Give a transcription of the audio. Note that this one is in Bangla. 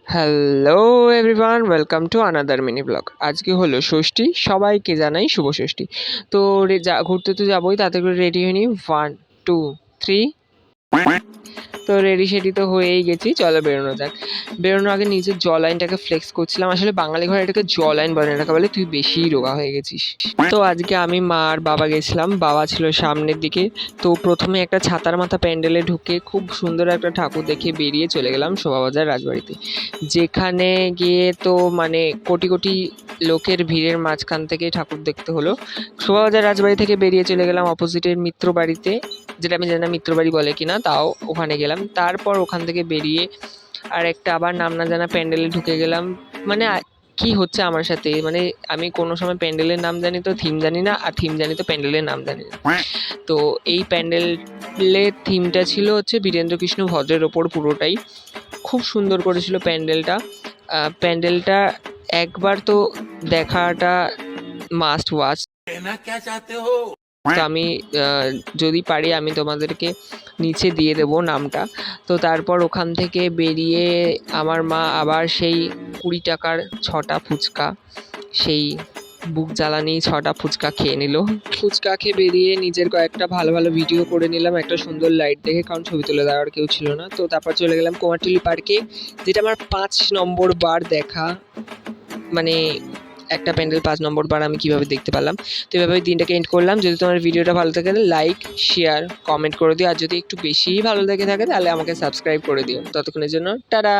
Hello everyone, welcome to another mini blog. আজকে হলো ষষ্ঠী, সবাইকে জানাই শুভ ষষ্ঠী। তো ঘুরতে তো যাবোই, তাতে করে রেডি হয়ে নিই। 1 2 3। তো রেডি সেডি তো হয়েই গেছি, চলো বেরোনো যাক। বেরোনোর আগে নিজের জ লাইনটাকে ফ্লেক্স করছিলাম। আসলে বাঙালি ঘরে এটাকে জ লাইন বলে না, এটাকে বলে তুই বেশিই রোগা হয়ে গেছিস। তো আজকে আমি মা আর বাবা গেছিলাম, বাবা ছিল সামনের দিকে। তো প্রথমে একটা ছাতার মাথা প্যান্ডেলে ঢুকে খুব সুন্দর একটা ঠাকুর দেখে বেরিয়ে চলে গেলাম শোভাবাজার রাজবাড়িতে, যেখানে গিয়ে তো মানে কোটি কোটি লোকের ভিড়ের মাঝখান থেকে ঠাকুর দেখতে হলো। শোভাবাজার রাজবাড়ি থেকে বেরিয়ে চলে গেলাম অপোজিটের মিত্র বাড়িতে, যেটা আমি জানি না মিত্র বাড়ি বলে কিনা, তাও ওখানে গেলাম। তারপর ওখান থেকে বেরিয়ে আর একটা আবার নাম না জানা প্যান্ডেলে ঢুকে গেলাম। মানে কি হচ্ছে আমার সাথে, মানে আমি কোনো সময় প্যান্ডেলের নাম জানি তো থিম জানি না, আর থিম জানি তো প্যান্ডেলের নাম জানি না। তো এই প্যান্ডেলের থিমটা ছিল হচ্ছে বীরেন্দ্রকৃষ্ণ ভদ্রের ওপর পুরোটাই। খুব সুন্দর করেছিল প্যান্ডেলটা। প্যান্ডেলটা একবার তো দেখাটা মাস্ট ওয়াচ। তো আমি যদি পারি আমি তোমাদেরকে নিচে দিয়ে দেবো নামটা। তো তারপর ওখান থেকে বেরিয়ে আমার মা আবার সেই 20 টাকার 6টা ফুচকা, সেই বুক জ্বালানি 6টা ফুচকা খেয়ে নিল। ফুচকা খেয়ে বেরিয়ে নিজের কয়েকটা ভালো ভালো ভিডিও করে নিলাম একটা সুন্দর লাইট দেখে, কারণ ছবি তুলে দেওয়ার কেউ ছিল না। তো তারপর চলে গেলাম কুমারটুলি পার্কে, যেটা আমার 5 নম্বর বার দেখা। মানে একটা প্যান্ডেল 5 নম্বর বার আমি কীভাবে দেখতে পারলাম। তো এভাবে দিনটাকে এন্ড করলাম। যদি তোমার ভিডিওটা ভালো থাকে লাইক, শেয়ার, কমেন্ট করে দিও। আর যদি একটু বেশিই ভালো লেগে থাকে তাহলে আমাকে সাবস্ক্রাইব করে দিও। ততক্ষণের জন্য টাটা।